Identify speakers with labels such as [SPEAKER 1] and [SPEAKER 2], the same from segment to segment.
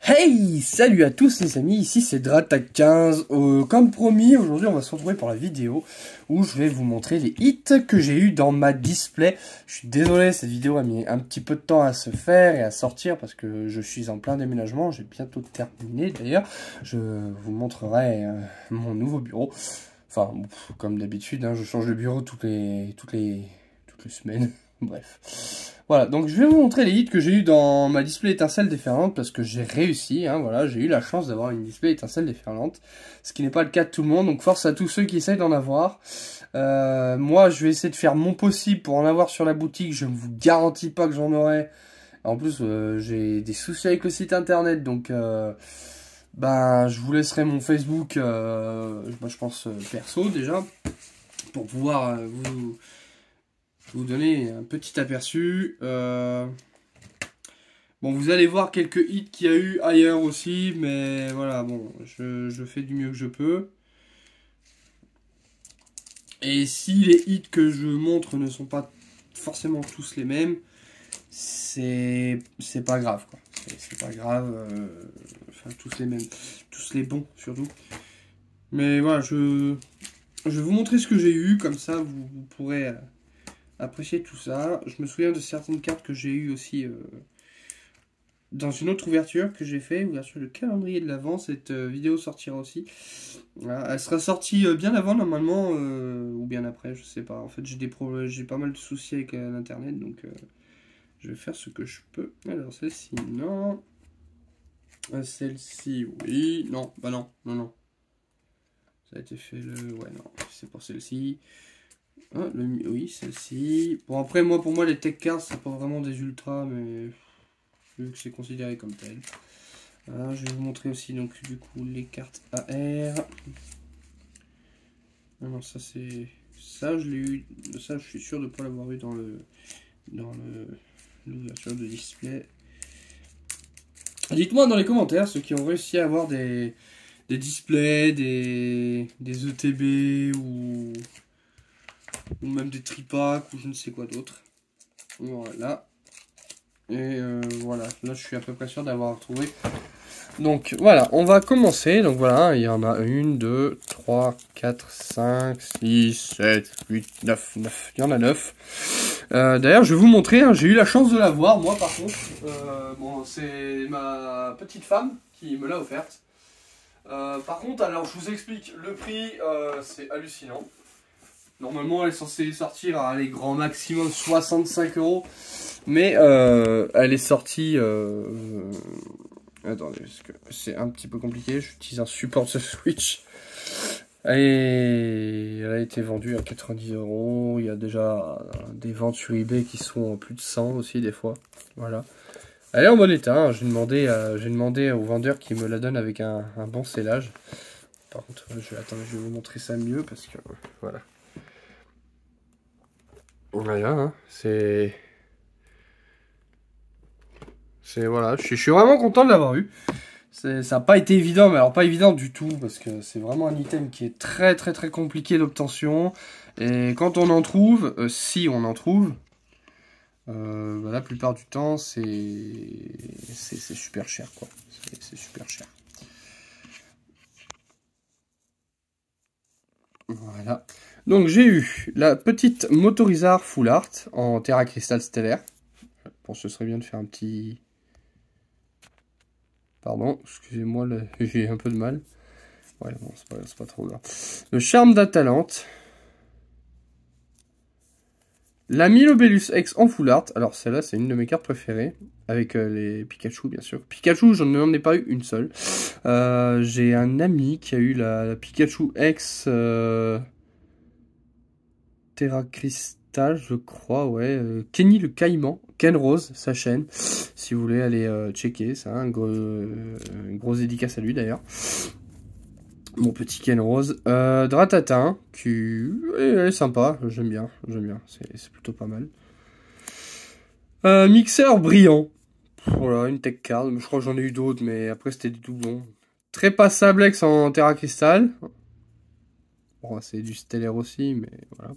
[SPEAKER 1] Hey, salut à tous les amis, ici c'est Dratac15. Comme promis, aujourd'hui on va se retrouver pour la vidéo où je vais vous montrer les hits que j'ai eu dans ma display. Je suis désolé, cette vidéo a mis un petit peu de temps à se faire et à sortir parce que je suis en plein déménagement. J'ai bientôt terminé d'ailleurs. Je vous montrerai mon nouveau bureau. Enfin, comme d'habitude, hein, je change de bureau toutes les semaines. Bref. Voilà, donc je vais vous montrer les hits que j'ai eu dans ma display étincelle déferlante parce que j'ai réussi, hein, voilà, j'ai eu la chance d'avoir une display étincelle déferlante, ce qui n'est pas le cas de tout le monde, donc force à tous ceux qui essayent d'en avoir. Moi, je vais essayer de faire mon possible pour en avoir sur la boutique, je ne vous garantis pas que j'en aurai. En plus, j'ai des soucis avec le site internet, donc ben, je vous laisserai mon Facebook, je pense perso déjà, pour pouvoir vous donner un petit aperçu. Bon, vous allez voir quelques hits qu'il y a eu ailleurs aussi, mais voilà, bon, je fais du mieux que je peux. Et si les hits que je montre ne sont pas forcément tous les mêmes, c'est pas grave, quoi. C'est pas grave, enfin, tous les mêmes, tous les bons, surtout. Mais voilà, je vais vous montrer ce que j'ai eu, comme ça, vous pourrez apprécier tout ça. Je me souviens de certaines cartes que j'ai eues aussi dans une autre ouverture que j'ai fait, ouverture de calendrier de l'Avent. Cette vidéo sortira aussi. Voilà, elle sera sortie bien avant normalement, ou bien après, je sais pas. En fait, j'ai des problèmes, j'ai pas mal de soucis avec l'internet, donc je vais faire ce que je peux. Alors celle-ci, non. Celle-ci, oui. Non, bah non, non, non. Ça a été fait le... Ouais, non, c'est pour celle-ci. Ah, oui, celle-ci. Bon, après, pour moi, les tech cards, c'est pas vraiment des ultras, mais vu que c'est considéré comme tel. Voilà, je vais vous montrer aussi, donc, du coup, les cartes AR. Ah non, ça, c'est... Ça, je l'ai eu... Ça, je suis sûr de ne pas l'avoir eu dans l'ouverture de display. Dites-moi dans les commentaires, ceux qui ont réussi à avoir des displays, des ETB, ou même des tripacks ou je ne sais quoi d'autre. Voilà. Et voilà, là je suis à peu près sûr d'avoir trouvé. Donc voilà, on va commencer. Donc voilà, il y en a 1, 2, 3, 4, 5, 6, 7, 8, 9, 9. Il y en a 9. D'ailleurs, je vais vous montrer, hein, j'ai eu la chance de l'avoir, moi par contre. Bon, c'est ma petite femme qui me l'a offerte. Par contre, alors je vous explique, le prix, c'est hallucinant. Normalement, elle est censée sortir à les grand maximum 65 €. Mais elle est sortie... Attendez, parce que c'est un petit peu compliqué. J'utilise un support de Switch. Et elle a été vendue à 90 €. Il y a déjà des ventes sur eBay qui sont plus de 100 aussi des fois. Voilà. Elle est en bon état. Hein. J'ai demandé au vendeur qui me la donne avec un bon scellage. Par contre, je vais vous montrer ça mieux parce que voilà. Voilà, hein, voilà, je suis vraiment content de l'avoir eu. Ça n'a pas été évident, mais alors pas évident du tout, parce que c'est vraiment un item qui est très très très compliqué d'obtention. Et quand on en trouve, si on en trouve, bah, la plupart du temps, c'est super cher, quoi. C'est super cher. Voilà. Donc j'ai eu la petite Motorizard Full Art en Terra Cristal stellaire. Bon, ce serait bien de faire un petit... Pardon, excusez-moi, j'ai un peu de mal. Ouais, bon, c'est pas trop grave. Le Charme d'Atalante. La Milobellus X en Full Art. Alors celle-là, c'est une de mes cartes préférées. Avec les Pikachu, bien sûr. Pikachu, je n'en ai pas eu une seule. J'ai un ami qui a eu la Pikachu X Terra Crystal, je crois, ouais. Kenny le Caïman, Ken Rose, sa chaîne. Si vous voulez aller checker, ça, un gros dédicace à lui d'ailleurs. Mon petit Ken Rose. Dratatin, qui est sympa, j'aime bien, c'est plutôt pas mal. Mixeur brillant. Voilà, une tech card, je crois que j'en ai eu d'autres, mais après c'était du doublon. Trépasablex en Terra Crystal. Bon, c'est du stellaire aussi, mais voilà.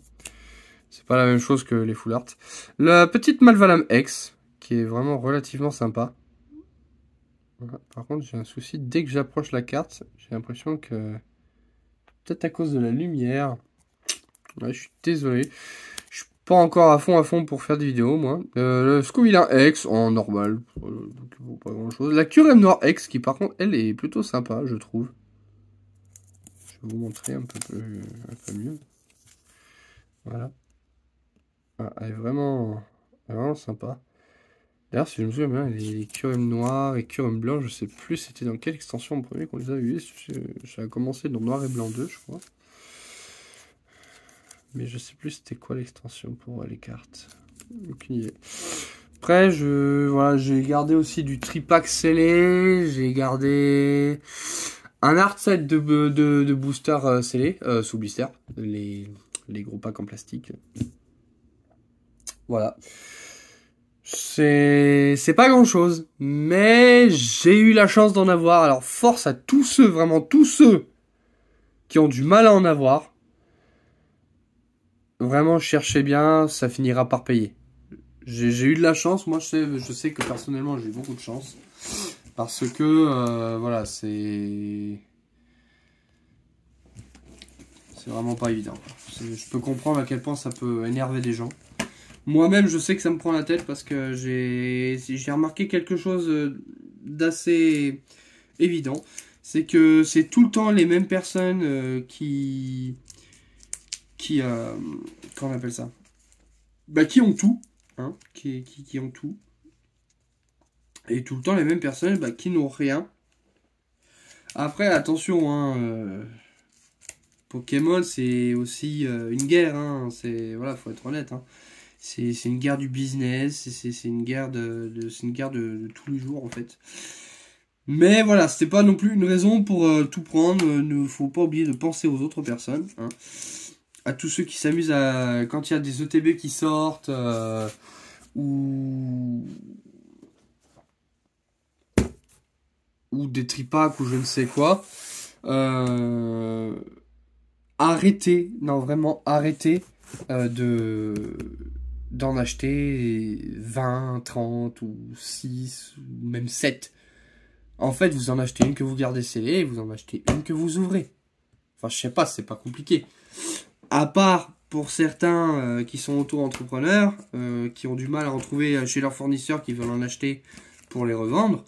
[SPEAKER 1] C'est pas la même chose que les full art. La petite Malvalam X, qui est vraiment relativement sympa. Voilà. Par contre, j'ai un souci. Dès que j'approche la carte, j'ai l'impression que... Peut-être à cause de la lumière. Ouais, je suis désolé. Je suis pas encore à fond pour faire des vidéos, moi. Le Scooby-Doo X en normal. Donc, il vaut pas grand-chose. La Curem Noir X, qui par contre, elle est plutôt sympa, je trouve. Je vais vous montrer un peu mieux. Voilà. Ah, elle est vraiment sympa. D'ailleurs, si je me souviens bien, les Curem noirs et Curem blanc, je sais plus c'était dans quelle extension en premier qu'on les a eu. Ça a commencé dans Noir et Blanc 2, je crois. Mais je sais plus c'était quoi l'extension pour les cartes. Aucune idée. Après, voilà, j'ai gardé aussi du tripack scellé. J'ai gardé un art set de booster scellé, sous blister. Les gros packs en plastique. Voilà. C'est pas grand chose, mais j'ai eu la chance d'en avoir. Alors force à tous ceux, vraiment tous ceux qui ont du mal à en avoir. Vraiment cherchez bien, ça finira par payer. J'ai eu de la chance, moi je sais que personnellement j'ai eu beaucoup de chance. Parce que voilà, c'est vraiment pas évident. Je peux comprendre à quel point ça peut énerver des gens. Moi-même, je sais que ça me prend la tête parce que j'ai remarqué quelque chose d'assez évident. C'est que c'est tout le temps les mêmes personnes qui comment on appelle ça? Bah, qui ont tout, hein, qui ont tout. Et tout le temps les mêmes personnes bah, qui n'ont rien. Après, attention, hein, Pokémon, c'est aussi une guerre, hein, voilà, faut être honnête, hein. C'est une guerre du business, c'est une guerre c'est une guerre de tous les jours en fait. Mais voilà, c'était pas non plus une raison pour tout prendre. Ne faut pas oublier de penser aux autres personnes, hein. À tous ceux qui s'amusent à quand il y a des ETB qui sortent ou des tripacks ou je ne sais quoi. Arrêtez, non vraiment arrêtez d'en acheter 20, 30 ou 6 ou même 7. En fait, vous en achetez une que vous gardez scellée et vous en achetez une que vous ouvrez. Enfin, je sais pas, c'est pas compliqué. À part pour certains qui sont auto-entrepreneurs, qui ont du mal à en trouver chez leurs fournisseurs, qui veulent en acheter pour les revendre.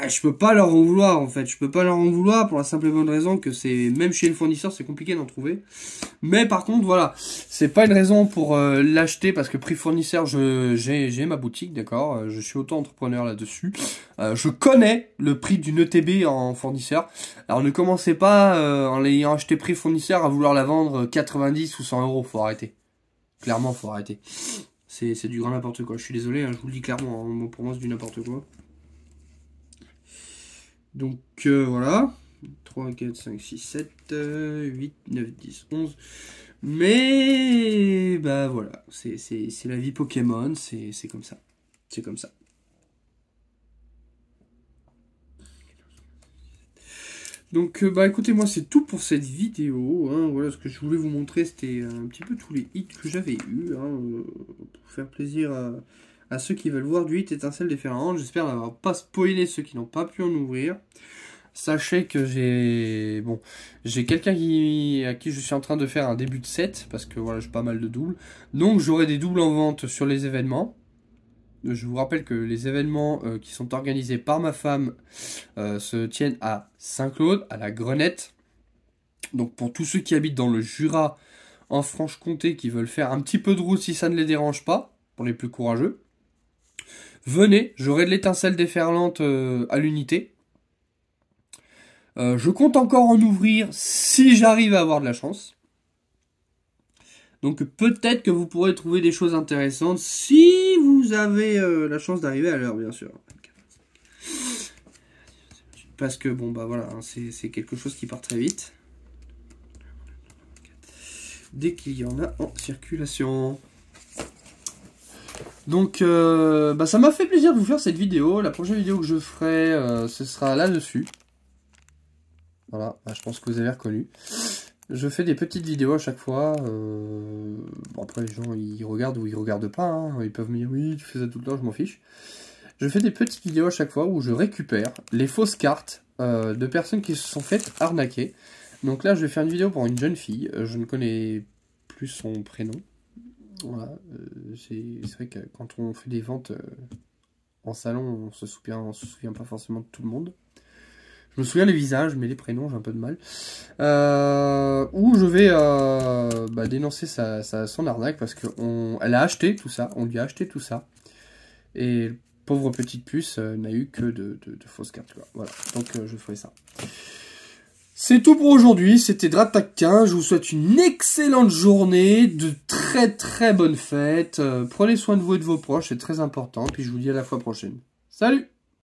[SPEAKER 1] Je peux pas leur en vouloir en fait, je peux pas leur en vouloir pour la simple et bonne raison que c'est même chez le fournisseur c'est compliqué d'en trouver. Mais par contre voilà, c'est pas une raison pour l'acheter parce que prix fournisseur j'ai ma boutique, d'accord, je suis auto-entrepreneur là-dessus. Je connais le prix d'une ETB en fournisseur. Alors ne commencez pas en l'ayant acheté prix fournisseur à vouloir la vendre 90 ou 100 euros, faut arrêter. Clairement faut arrêter. C'est du grand n'importe quoi, je suis désolé, hein, je vous le dis clairement, hein, pour moi c'est du n'importe quoi. Donc voilà, 3, 4, 5, 6, 7, 8, 9, 10, 11. Mais bah voilà, c'est la vie Pokémon, c'est comme ça. C'est comme ça. Donc bah écoutez, moi c'est tout pour cette vidéo, hein. Voilà ce que je voulais vous montrer, c'était un petit peu tous les hits que j'avais eu, hein, pour faire plaisir à ceux qui veulent voir du hit étincelle déferlante. J'espère n'avoir pas spoilé ceux qui n'ont pas pu en ouvrir. Sachez que j'ai quelqu'un à qui je suis en train de faire un début de set, parce que voilà, j'ai pas mal de doubles. Donc j'aurai des doubles en vente sur les événements. Je vous rappelle que les événements qui sont organisés par ma femme se tiennent à Saint-Claude, à la Grenette. Donc pour tous ceux qui habitent dans le Jura, en Franche-Comté, qui veulent faire un petit peu de route si ça ne les dérange pas, pour les plus courageux, venez, j'aurai de l'étincelle déferlante à l'unité. Je compte encore en ouvrir si j'arrive à avoir de la chance. Donc peut-être que vous pourrez trouver des choses intéressantes si vous avez la chance d'arriver à l'heure, bien sûr. Parce que bon bah voilà, hein, c'est quelque chose qui part très vite. Dès qu'il y en a en circulation. Donc bah ça m'a fait plaisir de vous faire cette vidéo. La prochaine vidéo que je ferai, ce sera là-dessus. Voilà, bah, je pense que vous avez reconnu. Je fais des petites vidéos à chaque fois. Bon, après, les gens, ils regardent ou ils regardent pas, hein. Ils peuvent me dire, oui, tu fais ça tout le temps, je m'en fiche. je fais des petites vidéos à chaque fois où je récupère les fausses cartes de personnes qui se sont faites arnaquer. Donc là, je vais faire une vidéo pour une jeune fille. Je ne connais plus son prénom. Voilà, c'est vrai que quand on fait des ventes en salon, on se souvient pas forcément de tout le monde. Je me souviens les visages, mais les prénoms, j'ai un peu de mal. Où je vais dénoncer son arnaque parce qu'elle a acheté tout ça, on lui a acheté tout ça. Et pauvre petite puce n'a eu que de fausses cartes. Quoi. Voilà, donc je ferai ça. C'est tout pour aujourd'hui, c'était Dratac 15, je vous souhaite une excellente journée, de très bonnes fêtes, prenez soin de vous et de vos proches, c'est très important, puis je vous dis à la fois prochaine. Salut!